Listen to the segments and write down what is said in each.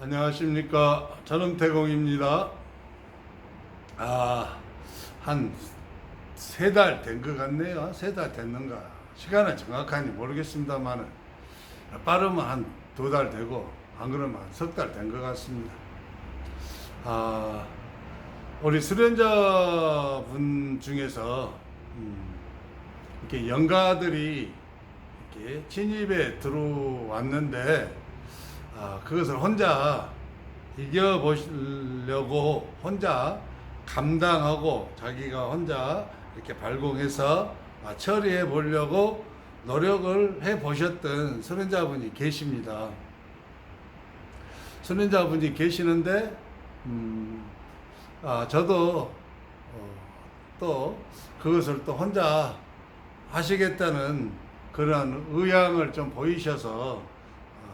안녕하십니까. 전원태공입니다. 한 3달 된 것 같네요. 3달 됐는가. 시간은 정확하니 모르겠습니다만, 빠르면 한 2달 되고, 안 그러면 한 3달 된 것 같습니다. 우리 수련자분 중에서, 이렇게 영가들이 이렇게 진입에 들어왔는데, 그것을 혼자 이겨보시려고 혼자 감당하고 자기가 혼자 이렇게 발공해서 처리해 보려고 노력을 해 보셨던 수련자분이 계십니다. 수련자분이 계시는데, 저도 또 그것을 또 혼자 하시겠다는 그런 의향을 좀 보이셔서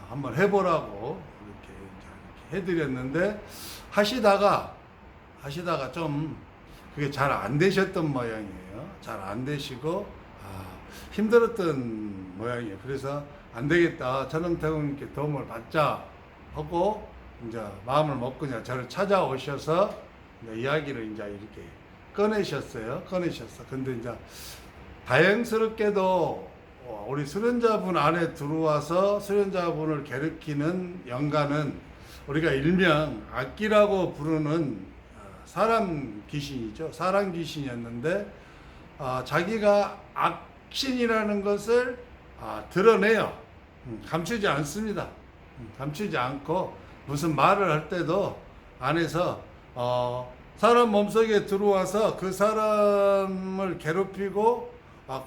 한번 해보라고 이렇게 해드렸는데, 하시다가 좀 그게 잘 안 되셨던 모양이에요. 잘 안 되시고 힘들었던 모양이에요. 그래서 안 되겠다. 전원태공님께 도움을 받자 하고 이제 마음을 먹고 이제 저를 찾아오셔서 이제 이야기를 이제 이렇게 꺼내셨어요. 근데 이제 다행스럽게도 우리 수련자분 안에 들어와서 수련자분을 괴롭히는 영가는 우리가 일명 악기라고 부르는 사람 귀신이죠. 사람 귀신이었는데, 자기가 악신이라는 것을 드러내요. 감추지 않습니다. 감추지 않고 무슨 말을 할 때도 안에서 사람 몸속에 들어와서 그 사람을 괴롭히고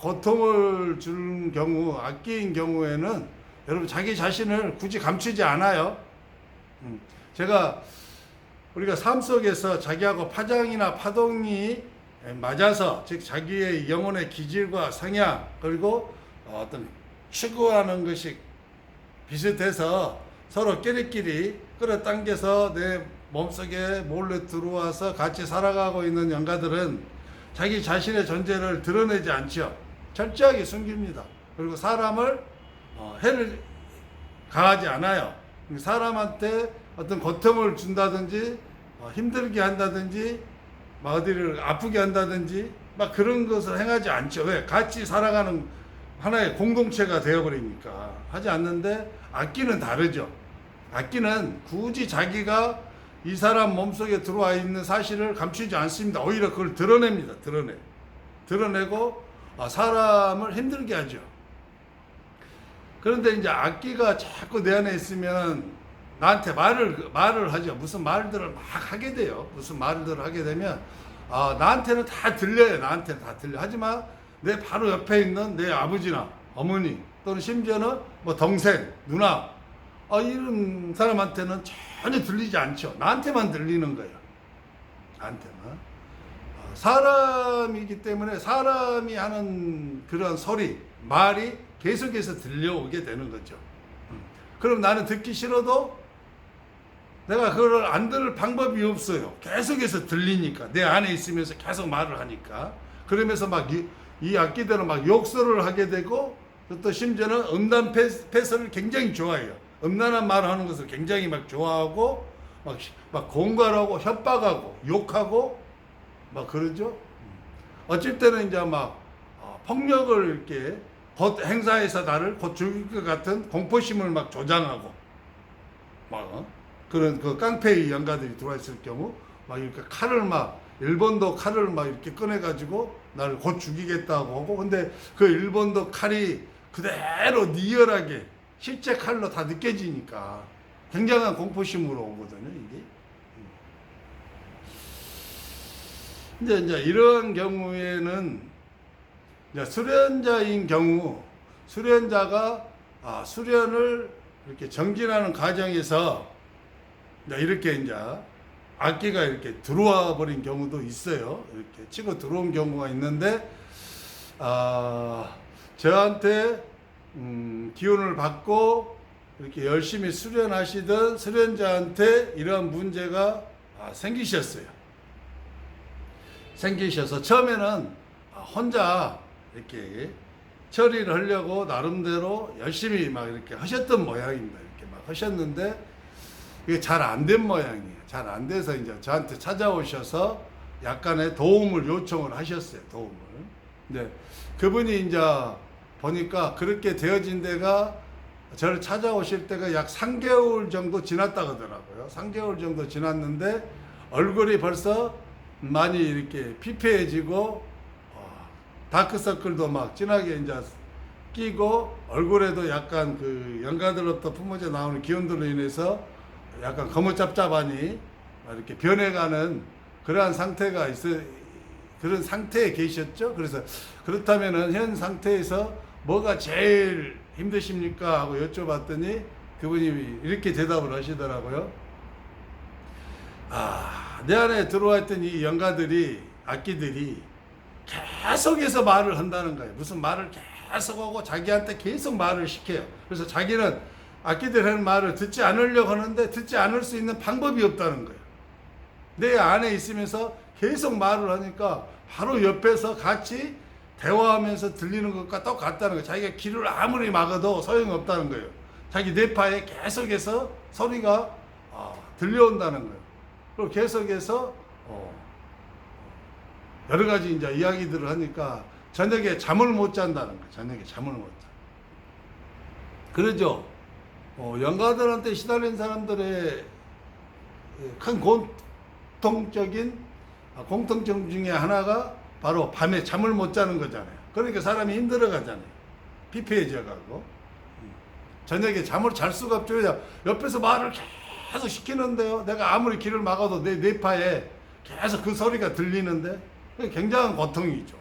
고통을 주는 경우, 악기인 경우에는 여러분 자기 자신을 굳이 감추지 않아요. 우리가 삶 속에서 자기하고 파장이나 파동이 맞아서, 즉 자기의 영혼의 기질과 성향, 그리고 어떤 추구하는 것이 비슷해서 서로 끼리끼리 끌어당겨서 내 몸속에 몰래 들어와서 같이 살아가고 있는 영가들은 자기 자신의 존재를 드러내지 않죠. 철저하게 숨깁니다. 그리고 사람을 해를 가하지 않아요. 사람한테 어떤 고통을 준다든지 힘들게 한다든지 막 어디를 아프게 한다든지 막 그런 것을 행하지 않죠. 왜? 같이 살아가는 하나의 공동체가 되어버리니까 하지 않는데, 악기는 다르죠. 악기는 굳이 자기가 이 사람 몸속에 들어와 있는 사실을 감추지 않습니다. 오히려 그걸 드러냅니다. 드러내고 사람을 힘들게 하죠. 그런데 이제 악기가 자꾸 내 안에 있으면 나한테 말을 하죠. 무슨 말들을 막 하게 돼요. 무슨 말들을 하게 되면 나한테는 다 들려요. 하지만 내 바로 옆에 있는 내 아버지나 어머니, 또는 심지어는 뭐 동생, 누나, 이런 사람한테는 전혀 들리지 않죠. 나한테만 들리는 거예요. 나한테만. 사람이기 때문에 사람이 하는 그런 소리, 말이 계속해서 들려오게 되는 거죠. 그럼 나는 듣기 싫어도 내가 그걸 안 들을 방법이 없어요. 계속해서 들리니까. 내 안에 있으면서 계속 말을 하니까. 그러면서 막 이 악기들은 막 욕설을 하게 되고, 또 심지어는 음란 패설을 굉장히 좋아해요. 음란한 말을 하는 것을 굉장히 막 좋아하고, 막 공갈하고, 협박하고, 욕하고, 막 그러죠. 어쩔 때는 이제 막 폭력을 이렇게 곧 행사해서 나를 곧 죽일 것 같은 공포심을 막 조장하고, 그런 그 깡패의 영가들이 들어와 있을 경우, 막 이렇게 일본도 칼을 막 이렇게 꺼내가지고 나를 곧 죽이겠다고 하고, 근데 그 일본도 칼이 그대로 리얼하게 실제 칼로 다 느껴지니까 굉장한 공포심으로 오거든요, 이게. 근데 이제 이런 경우에는 이제 수련자인 경우, 수련자가 수련을 이렇게 정진하는 과정에서 이렇게 이제 악기가 이렇게 들어와 버린 경우도 있어요. 이렇게 치고 들어온 경우가 있는데, 저한테 기운을 받고 이렇게 열심히 수련하시던 수련자한테 이러한 문제가 생기셔서 처음에는 혼자 이렇게 처리를 하려고 나름대로 열심히 막 이렇게 하셨던 모양입니다. 이렇게 막 하셨는데, 이게 잘 안 된 모양이에요. 잘 안 돼서 이제 저한테 찾아오셔서 약간의 도움을 요청을 하셨어요. 도움을. 근데 그분이 이제 보니까 그렇게 되어진 데가 저를 찾아오실 때가 약 3개월 정도 지났다 그러더라고요. 3개월 정도 지났는데 얼굴이 벌써 많이 이렇게 피폐해지고 다크서클도 막 진하게 이제 끼고 얼굴에도 약간 그 연가들로부터 품어져 나오는 기운들로 인해서 약간 거뭇잡잡하니 이렇게 변해가는 그러한 상태가 그런 상태에 계셨죠. 그래서 그렇다면은 현 상태에서 뭐가 제일 힘드십니까? 하고 여쭤봤더니 그분이 이렇게 대답을 하시더라고요. 내 안에 들어와 있던 이 영가들이, 악기들이 계속해서 말을 한다는 거예요. 무슨 말을 계속 하고 자기한테 계속 말을 시켜요. 그래서 자기는 악기들 하는 말을 듣지 않으려고 하는데 듣지 않을 수 있는 방법이 없다는 거예요. 내 안에 있으면서 계속 말을 하니까 바로 옆에서 같이 대화하면서 들리는 것과 똑같다는 거예요. 자기가 귀를 아무리 막아도 소용없다는 거예요. 자기 뇌파에 계속해서 소리가 들려온다는 거예요. 그리고 계속해서 여러 가지 이제 이야기들을 하니까 저녁에 잠을 못 잔다는 거예요. 저녁에 잠을 못 자. 그러죠. 영가들한테 시달린 사람들의 큰 공통점 중에 하나가 바로 밤에 잠을 못 자는 거잖아요. 그러니까 사람이 힘들어 가잖아요. 피폐해져 가고. 저녁에 잠을 잘 수가 없죠. 옆에서 말을 계속 시키는데요. 내가 아무리 귀를 막아도 내 뇌파에 계속 그 소리가 들리는데 굉장한 고통이죠.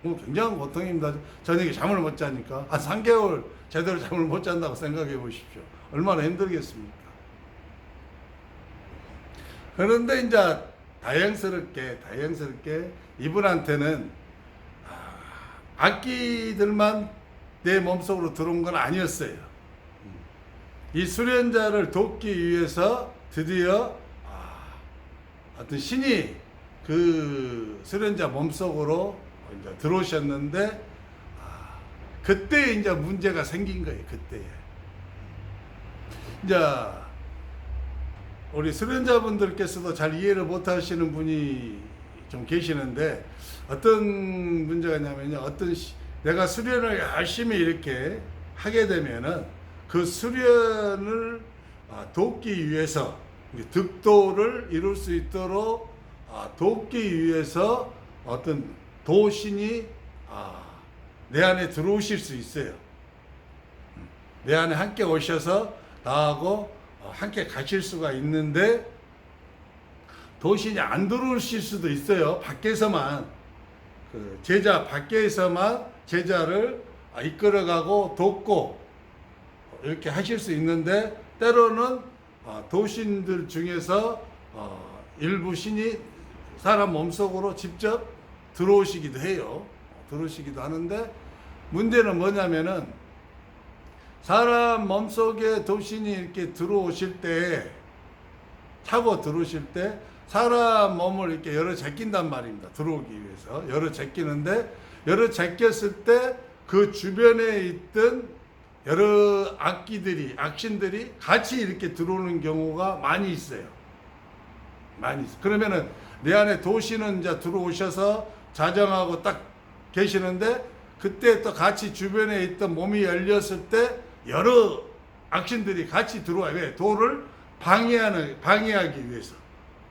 굉장한 고통입니다. 저녁에 잠을 못 자니까. 한 3개월 제대로 잠을 못 잔다고 생각해 보십시오. 얼마나 힘들겠습니까? 그런데 이제 다행스럽게 이분한테는 악기들만 내 몸속으로 들어온 건 아니었어요. 이 수련자를 돕기 위해서 드디어 어떤 신이 그 수련자 몸속으로 이제 들어오셨는데 그때 이제 문제가 생긴 거예요. 그때에 이제 우리 수련자분들께서도 잘 이해를 못 하시는 분이 좀 계시는데 어떤 문제가 있냐면요. 내가 수련을 열심히 이렇게 하게 되면은 그 수련을 돕기 위해서 득도를 이룰 수 있도록 돕기 위해서 어떤 도신이 내 안에 들어오실 수 있어요. 내 안에 함께 오셔서 나하고 함께 가실 수가 있는데 도신이 안 들어오실 수도 있어요. 밖에서만 제자 밖에서만 제자를 이끌어가고 돕고 이렇게 하실 수 있는데 때로는 도신들 중에서 일부 신이 사람 몸속으로 직접 들어오시기도 해요. 들어오시기도 하는데 문제는 뭐냐면은 사람 몸속에 도신이 이렇게 들어오실 때 차고 들어오실 때 사람 몸을 이렇게 열어 제낀단 말입니다. 들어오기 위해서 열어 제끼는데 열어 제꼈을 때 그 주변에 있던 여러 악신들이 같이 이렇게 들어오는 경우가 많이 있어요. 많이 있어요. 그러면은 내 안에 도신은 이제 들어오셔서 자정하고 딱 계시는데 그때 또 같이 주변에 있던 몸이 열렸을 때 여러 악신들이 같이 들어와요. 왜? 도를 방해하기 위해서.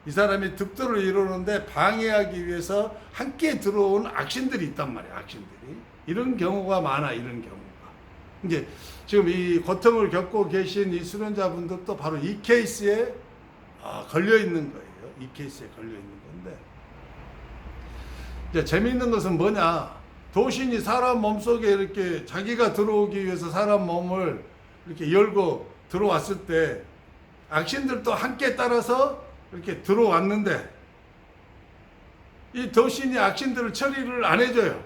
이 사람이 득도를 이루는데 방해하기 위해서 함께 들어온 악신들이 있단 말이에요. 악신들이. 이런 경우가 많아. 이런 경우가. 이제 지금 이 고통을 겪고 계신 이 수련자분들도 바로 이 케이스에 걸려 있는 거예요. 이 케이스에 걸려 있는 건데. 이제 재미있는 것은 뭐냐? 도신이 사람 몸속에 이렇게 자기가 들어오기 위해서 사람 몸을 이렇게 열고 들어왔을 때 악신들도 함께 따라서 이렇게 들어왔는데 이 도신이 악신들을 처리를 안 해줘요.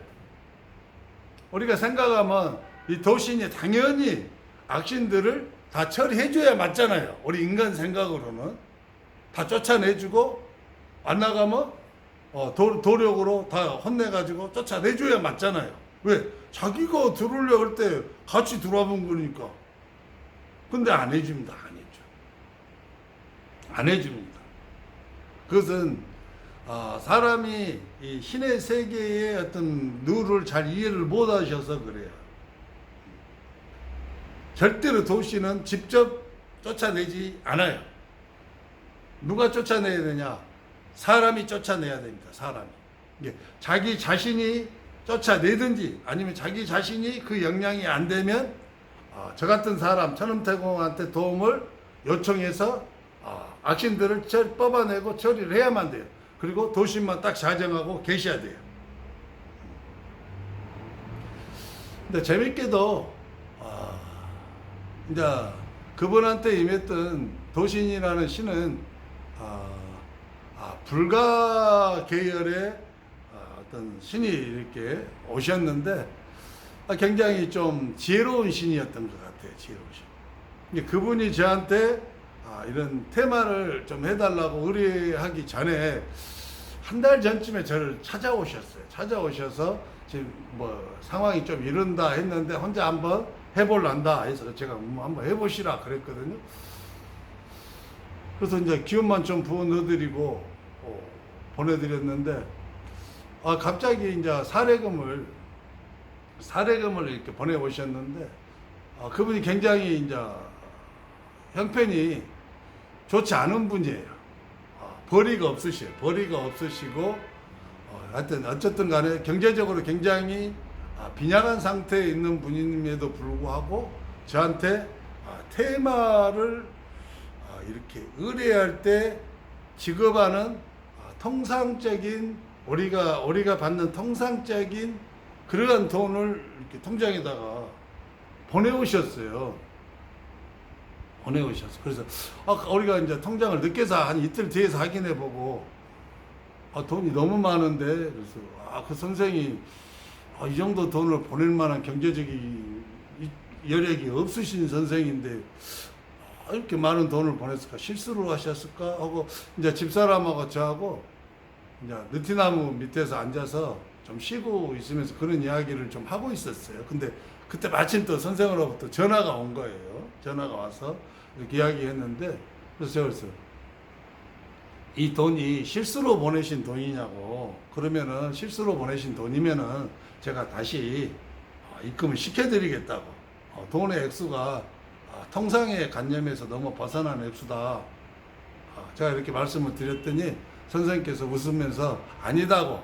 우리가 생각하면 이 도신이 당연히 악신들을 다 처리해줘야 맞잖아요. 우리 인간 생각으로는 다 쫓아내주고 안 나가면 도력으로 다 혼내가지고 쫓아내줘야 맞잖아요. 왜? 자기가 들어오려고 할 때 같이 들어와 본 거니까. 근데 안 해줍니다. 안 해줘. 안 해줍니다. 그것은 사람이 이 신의 세계의 어떤 룰을 잘 이해를 못 하셔서 그래요. 절대로 도시는 직접 쫓아내지 않아요. 누가 쫓아내야 되냐? 사람이 쫓아내야 됩니다. 사람이. 자기 자신이 쫓아내든지 아니면 자기 자신이 그 역량이 안 되면 저 같은 사람 천음태공한테 도움을 요청해서 악신들을 뽑아내고 처리를 해야만 돼요. 그리고 도신만 딱 자정하고 계셔야 돼요. 근데 재밌게도 이제 그분한테 임했던 도신이라는 신은 불가 계열의 어떤 신이 이렇게 오셨는데 굉장히 좀 지혜로운 신이었던 것 같아요. 지혜로운 신. 그분이 저한테 이런 테마를 좀 해달라고 의뢰하기 전에 한 달 전쯤에 저를 찾아오셨어요. 찾아오셔서 지금 뭐 상황이 좀 이른다 했는데 혼자 한번 해볼란다 해서 제가 한번 해보시라 그랬거든요. 그래서 이제 기운만 좀 부어 넣어드리고 보내드렸는데 갑자기 이제 사례금을 이렇게 보내오셨는데 그분이 굉장히 이제 형편이 좋지 않은 분이에요. 벌이가 없으시고 하여튼 어쨌든 간에 경제적으로 굉장히 빈약한 상태에 있는 분임에도 불구하고 저한테 테마를 이렇게 의뢰할 때 지급하는 통상적인 우리가 받는 통상적인 그러한 돈을 이렇게 통장에다가 보내오셨어요. 그래서 우리가 이제 통장을 늦게서 한 이틀 뒤에서 확인해 보고 돈이 너무 많은데 그래서 그 선생이 이 정도 돈을 보낼 만한 경제적인 여력이 없으신 선생인데 이렇게 많은 돈을 보냈을까? 실수로 하셨을까? 하고 이제 집사람하고 저하고 이제 느티나무 밑에서 앉아서 좀 쉬고 있으면서 그런 이야기를 좀 하고 있었어요. 근데 그때 마침 또 선생으로부터 전화가 온 거예요. 전화가 와서 이렇게 이야기했는데 그래서 제가 그랬어요. 이 돈이 실수로 보내신 돈이냐고. 그러면은 실수로 보내신 돈이면은 제가 다시 입금을 시켜드리겠다고. 돈의 액수가 통상의 관념에서 너무 벗어난 액수다. 제가 이렇게 말씀을 드렸더니 선생님께서 웃으면서 아니다고.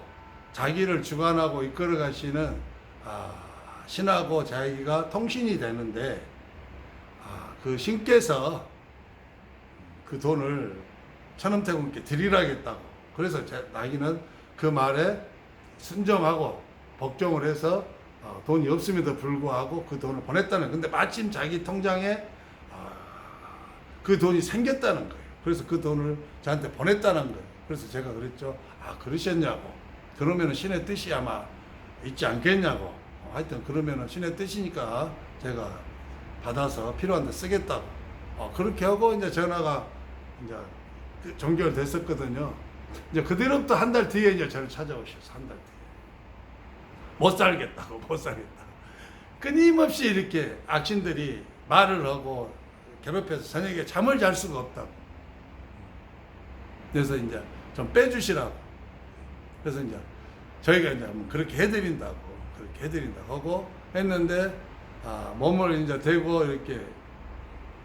자기를 주관하고 이끌어 가시는 신하고 자기가 통신이 되는데 그 신께서 그 돈을 천음태공께 드리라겠다고. 그래서 자기는 그 말에 순종하고 복종을 해서 돈이 없음에도 불구하고 그 돈을 보냈다는. 근데 마침 자기 통장에 그 돈이 생겼다는 거예요. 그래서 그 돈을 저한테 보냈다는 거예요. 그래서 제가 그랬죠. 그러셨냐고. 그러면은 신의 뜻이 아마 있지 않겠냐고. 하여튼 그러면은 신의 뜻이니까 제가 받아서 필요한 데 쓰겠다고. 그렇게 하고 이제 전화가 이제 종결됐었거든요. 이제 그대로부터 한 달 뒤에 이제 저를 찾아오셔서 한 달 뒤에 못 살겠다고. 끊임없이 이렇게 악신들이 말을 하고 괴롭혀서 저녁에 잠을 잘 수가 없다고. 그래서 이제 좀 빼주시라고. 그래서 이제 저희가 이제 그렇게 해드린다고 하고 했는데 몸을 이제 대고 이렇게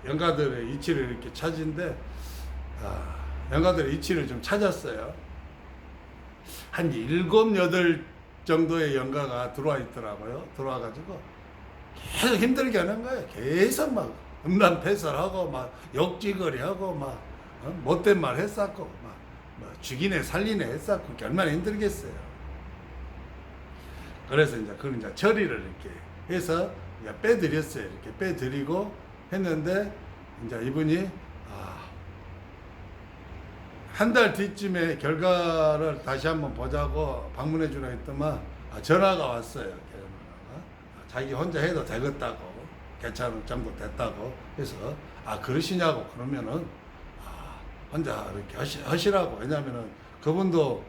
영가들의 이치를 이렇게 찾은데 영가들의 이치를 좀 찾았어요. 한 7, 8 정도의 영가가 들어와 있더라고요. 들어와가지고 계속 힘들게 하는 거예요. 계속 막 음란패설하고 막 욕지거리하고 막 못된 말 했었고 막 죽이네 살리네 했었고 얼마나 힘들겠어요. 그래서 이제 그걸 이제 처리를 이렇게 해서 이제 빼드렸어요. 이렇게 빼드리고 했는데 이제 이분이 한 달 뒤쯤에 결과를 다시 한번 보자고 방문해 주라 했더만 전화가 왔어요. 자기 혼자 해도 되겠다고, 괜찮을 정도 됐다고 해서 그러시냐고. 그러면은 혼자 이렇게 하시라고. 왜냐하면은 그분도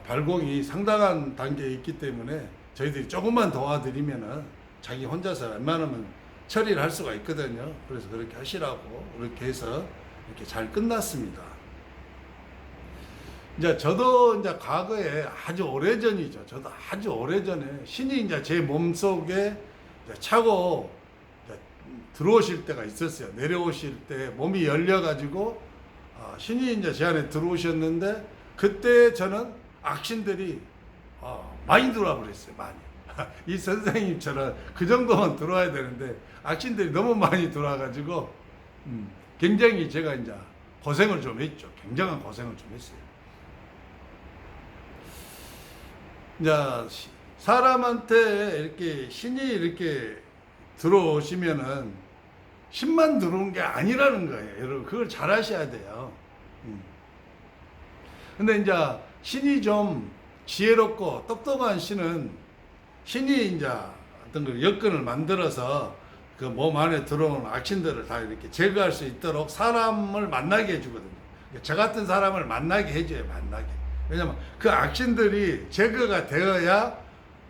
발공이 상당한 단계에 있기 때문에 저희들이 조금만 도와드리면은 자기 혼자서 웬만하면 처리를 할 수가 있거든요. 그래서 그렇게 하시라고. 그렇게 해서 이렇게 잘 끝났습니다. 이제 저도 이제 과거에 아주 오래전이죠. 저도 아주 오래전에 신이 이제 제 몸속에 이제 차고 이제 들어오실 때가 있었어요. 내려오실 때 몸이 열려가지고 신이 이제 제 안에 들어오셨는데 그때 저는 악신들이 많이 들어와 버렸어요. 많이. 이 선생님처럼 그 정도만 들어와야 되는데 악신들이 너무 많이 들어와가지고 굉장히 제가 이제 고생을 좀 했죠. 굉장한 고생을 좀 했어요. 이제 사람한테 이렇게 신이 이렇게 들어오시면은 신만 들어온 게 아니라는 거예요. 여러분 그걸 잘 아셔야 돼요. 근데 이제 신이 좀 지혜롭고 똑똑한 신은 신이 이제 어떤 그 여건을 만들어서 그 몸 안에 들어온 악신들을 다 이렇게 제거할 수 있도록 사람을 만나게 해주거든요. 저 같은 사람을 만나게 해줘요. 만나게. 왜냐면 그 악신들이 제거가 되어야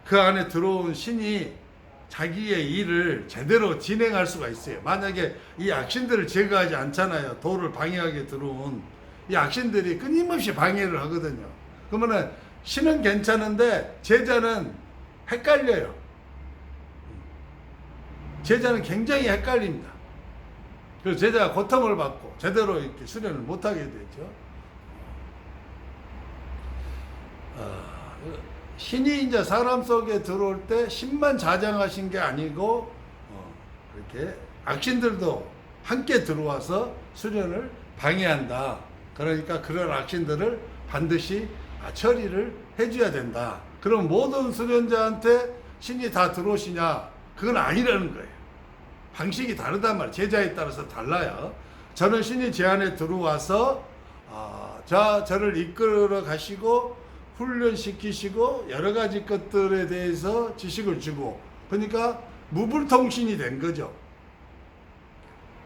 그 안에 들어온 신이 자기의 일을 제대로 진행할 수가 있어요. 만약에 이 악신들을 제거하지 않잖아요. 도를 방해하게 들어온 이 악신들이 끊임없이 방해를 하거든요. 그러면은 신은 괜찮은데 제자는 헷갈려요. 제자는 굉장히 헷갈립니다. 그래서 제자가 고통을 받고 제대로 이렇게 수련을 못하게 되죠. 신이 이제 사람 속에 들어올 때 신만 자장하신 게 아니고 이렇게 악신들도 함께 들어와서 수련을 방해한다. 그러니까 그런 악신들을 반드시 처리를 해줘야 된다. 그럼 모든 수련자한테 신이 다 들어오시냐? 그건 아니라는 거예요. 방식이 다르단 말이에요. 제자에 따라서 달라요. 저는 신이 제 안에 들어와서 저를 이끌어 가시고 훈련시키시고 여러 가지 것들에 대해서 지식을 주고 그러니까 무불통신이 된 거죠.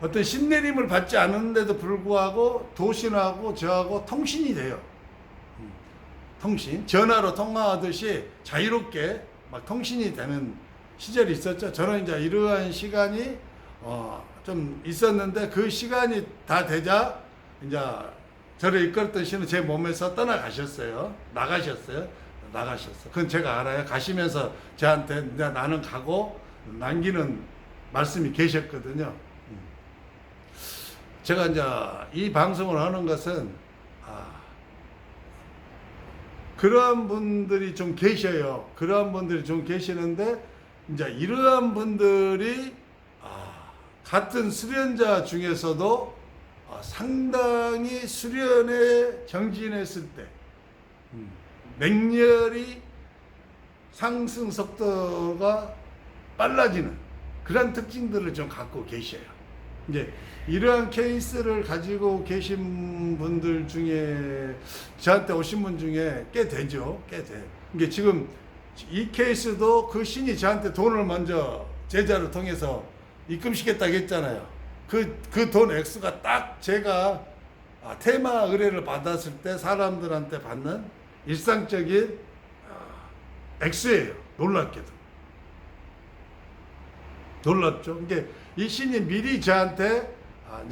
어떤 신내림을 받지 않았는데도 불구하고 도신하고 저하고 통신이 돼요. 통신, 전화로 통화하듯이 자유롭게 막 통신이 되는 시절이 있었죠. 저는 이제 이러한 시간이 좀 있었는데 그 시간이 다 되자 이제 저를 이끌었던 신은 제 몸에서 떠나가셨어요. 나가셨어요. 그건 제가 알아요. 가시면서 저한테 이제 나는 가고 남기는 말씀이 계셨거든요. 제가 이제 이 방송을 하는 것은 그러한 분들이 좀 계셔요. 그러한 분들이 좀 계시는데 이제 이러한 분들이 같은 수련자 중에서도 상당히 수련에 정진했을 때 맹렬히 상승 속도가 빨라지는 그런 특징들을 좀 갖고 계셔요. 이제 이러한 케이스를 가지고 계신 분들 중에 저한테 오신 분 중에 꽤 되죠. 꽤 돼. 이게 지금 이 케이스도 그 신이 저한테 돈을 먼저 제자를 통해서 입금시켰다고 했잖아요. 그 돈 액수가 딱 제가 테마 의뢰를 받았을 때 사람들한테 받는 일상적인 액수예요. 놀랍게도. 놀랍죠. 이게 이 신이 미리 저한테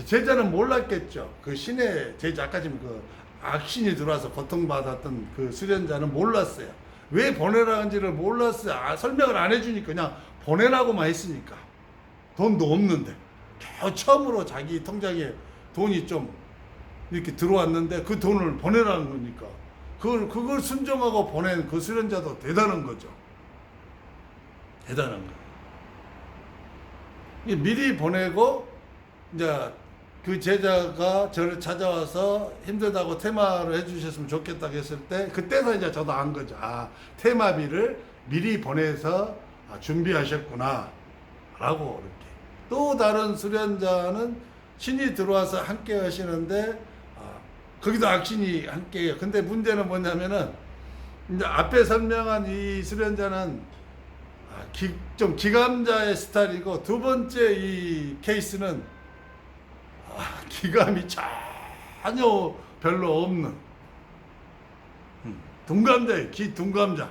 제자는 몰랐겠죠. 그 신의 제자 아까 지금 그 악신이 들어와서 고통받았던 그 수련자는 몰랐어요. 왜 보내라는지를 몰랐어요. 설명을 안 해주니까 그냥 보내라고만 했으니까. 돈도 없는데 겨우 처음으로 자기 통장에 돈이 좀 이렇게 들어왔는데 그 돈을 보내라는 거니까 그걸 순종하고 보낸 그 수련자도 대단한 거죠. 대단한 거. 미리 보내고 이제 그 제자가 저를 찾아와서 힘들다고 테마를 해주셨으면 좋겠다고 했을 때 그때서 이제 저도 안 거죠. 테마비를 미리 보내서 준비하셨구나 라고 이렇게. 또 다른 수련자는 신이 들어와서 함께 하시는데 거기도 악신이 함께 해요. 근데 문제는 뭐냐면은 이제 앞에 설명한 이 수련자는 좀 기감자의 스타일이고 두 번째 이 케이스는 기감이 전혀 별로 없는 둔감자예요. 둔감자.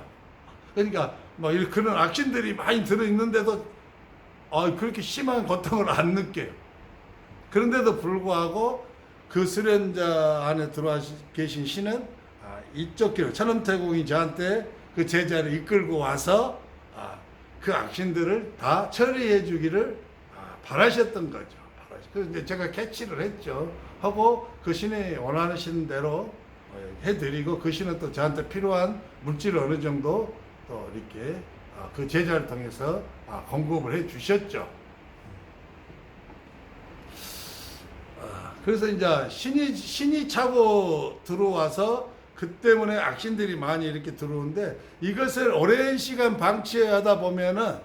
그러니까 뭐 그런 악신들이 많이 들어있는데도 그렇게 심한 고통을 안 느껴요. 그런데도 불구하고 그 수련자 안에 들어와 계신 신은 이쪽 길 천음태공이 저한테 그 제자를 이끌고 와서 그 악신들을 다 처리해 주기를 바라셨던 거죠. 그래서 이제 제가 캐치를 했죠. 하고 그 신이 원하시는 대로 해드리고 그 신은 또 저한테 필요한 물질을 어느 정도 또 이렇게 그 제자를 통해서 공급을 해 주셨죠. 그래서 이제 신이 차고 들어와서 그 때문에 악신들이 많이 이렇게 들어오는데 이것을 오랜 시간 방치하다 보면은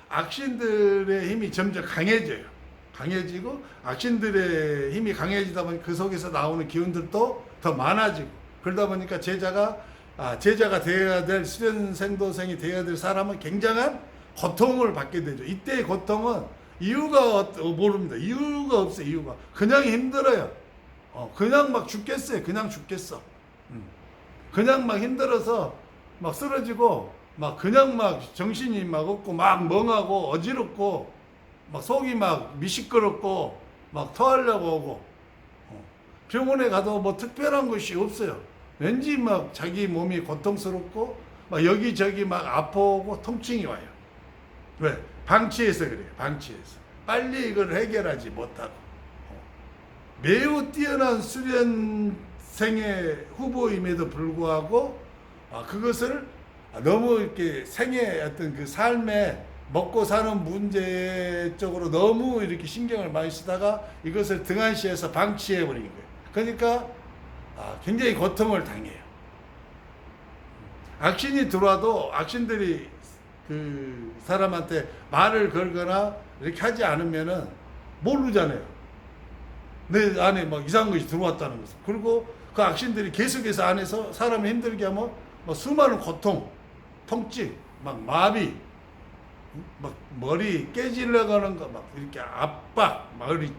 악신들의 힘이 점점 강해지고 악신들의 힘이 강해지다 보니 그 속에서 나오는 기운들도 더 많아지고 그러다 보니까 제자가 되어야 될 수련생도생이 되어야 될 사람은 굉장한 고통을 받게 되죠. 이때의 고통은 이유가 모릅니다. 이유가 없어요. 이유가 그냥 힘들어요. 그냥 막 죽겠어요. 그냥 죽겠어. 그냥 막 힘들어서 막 쓰러지고 막 그냥 막 정신이 막 없고 막 멍하고 어지럽고 막 속이 막 미시끄럽고 막 토하려고 오고 병원에 가도 뭐 특별한 것이 없어요. 왠지 막 자기 몸이 고통스럽고 막 여기저기 막 아파오고 통증이 와요. 왜? 방치해서 그래요. 방치해서 빨리 이걸 해결하지 못하고 매우 뛰어난 수련생의 후보임에도 불구하고 그것을 너무 이렇게 생의 어떤 그 삶에 먹고 사는 문제 쪽으로 너무 이렇게 신경을 많이 쓰다가 이것을 등한시해서 방치해 버린 거예요. 그러니까 굉장히 고통을 당해요. 악신이 들어와도 악신들이 그 사람한테 말을 걸거나 이렇게 하지 않으면은 모르잖아요. 내 안에 막 이상한 것이 들어왔다는 것을. 그리고 그 악신들이 계속해서 안에서 사람을 힘들게 하면 막 수많은 고통, 통증, 막 마비, 막 머리 깨지려고 하는 거, 막 이렇게 압박, 머리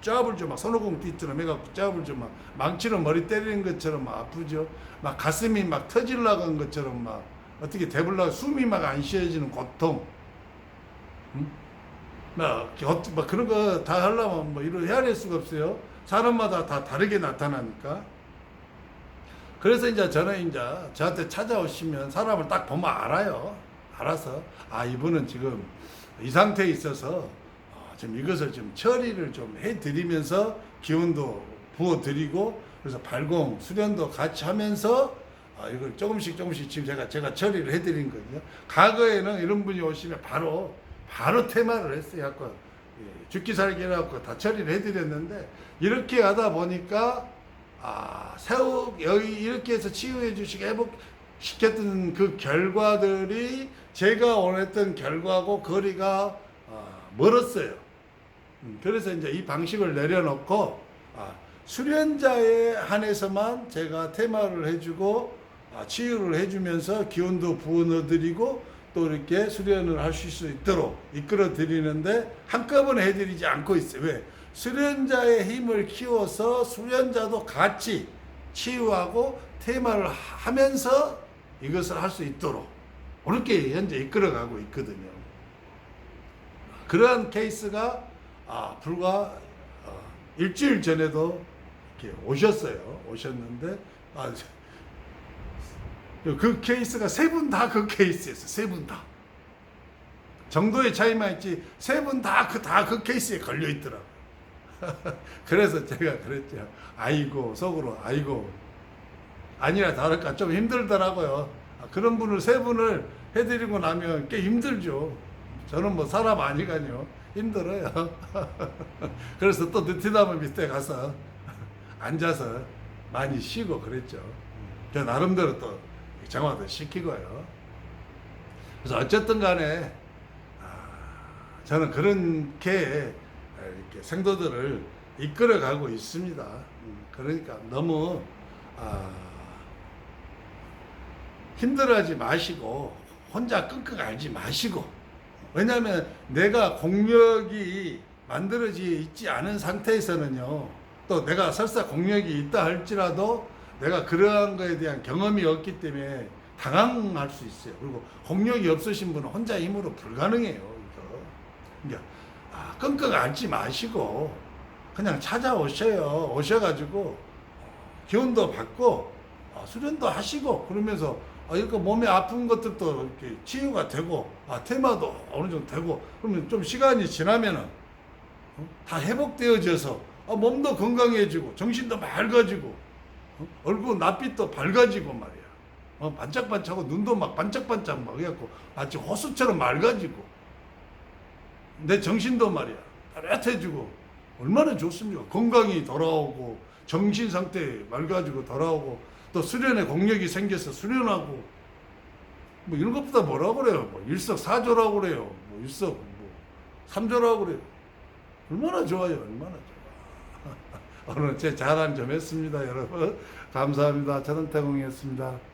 짭을 줘, 막 손오공 띠처럼 해갖고 짭을 줘, 막 망치로 머리 때리는 것처럼 막 아프죠. 막 가슴이 막 터지려고 하는 것처럼 막 어떻게 대불러 숨이 막 안 쉬어지는 고통. 막 그런 거 다 하려면 뭐 이런 헤아릴 수가 없어요. 사람마다 다 다르게 나타나니까. 그래서 이제 저는 이제 저한테 찾아오시면 사람을 딱 보면 알아요. 알아서 이분은 지금 이 상태에 있어서 좀 이것을 좀 처리를 좀 해드리면서 기운도 부어드리고 그래서 발공 수련도 같이 하면서 이걸 조금씩 지금 제가 처리를 해드린 거거든요. 과거에는 이런 분이 오시면 바로 퇴마를 했어요. 아까 죽기 살기 해갖고 다 처리를 해드렸는데 이렇게 하다 보니까 여기 이렇게 해서 치유해 주시고 회복시켰던 그 결과들이 제가 원했던 결과하고 거리가 멀었어요. 그래서 이제 이 방식을 내려놓고 수련자에 한해서만 제가 테마를 해주고 치유를 해주면서 기운도 부어드리고 또 이렇게 수련을 하실 수 있도록 이끌어 드리는데 한꺼번에 해드리지 않고 있어요. 왜? 수련자의 힘을 키워서 수련자도 같이 치유하고 테마를 하면서 이것을 할 수 있도록 그렇게 현재 이끌어가고 있거든요. 그러한 케이스가 불과 일주일 전에도 이렇게 오셨는데 그 케이스가 세 분 다 그 케이스였어요. 세 분 다. 정도의 차이만 있지 세 분 다 그 케이스에 걸려 있더라고요. 그래서 제가 그랬죠. 속으로 아니라 다를까 좀 힘들더라고요. 그런 분을 세 분을 해드리고 나면 꽤 힘들죠. 저는 뭐 사람 아니가요. 힘들어요. 그래서 또 느티나무 밑에 가서 앉아서 많이 쉬고 그랬죠. 저 나름대로 또 정화도 시키고요. 그래서 어쨌든 간에 저는 그렇게 이렇게 생도들을 이끌어가고 있습니다. 그러니까 너무 힘들어하지 마시고 혼자 끙끙 앓지 마시고 왜냐하면 내가 공력이 만들어지 있지 않은 상태에서는요 또 내가 설사 공력이 있다 할지라도 내가 그러한 거에 대한 경험이 없기 때문에 당황할 수 있어요. 그리고 공력이 없으신 분은 혼자 힘으로 불가능해요. 이거. 그러니까 끙끙 앓지 마시고 그냥 찾아오셔요. 오셔가지고 기운도 받고 수련도 하시고 그러면서 이렇게 몸에 아픈 것들도 이렇게 치유가 되고 테마도 어느 정도 되고 그러면 좀 시간이 지나면은 다 회복되어져서 몸도 건강해지고 정신도 맑아지고 얼굴 낯빛도 밝아지고 말이야. 반짝반짝하고 눈도 막 반짝반짝 막 해갖고 마치 호수처럼 맑아지고 내 정신도 말이야 따뜻해지고 얼마나 좋습니까? 건강이 돌아오고 정신 상태 맑아지고 돌아오고 또 수련의 공력이 생겨서 수련하고 뭐 이런 것보다 뭐라고 그래요? 뭐 일석사조라고 그래요. 뭐 일석삼조라고 그래요. 얼마나 좋아요. 얼마나 좋아. 오늘 제 자랑 좀 했습니다. 여러분 감사합니다. 저는 태공이었습니다.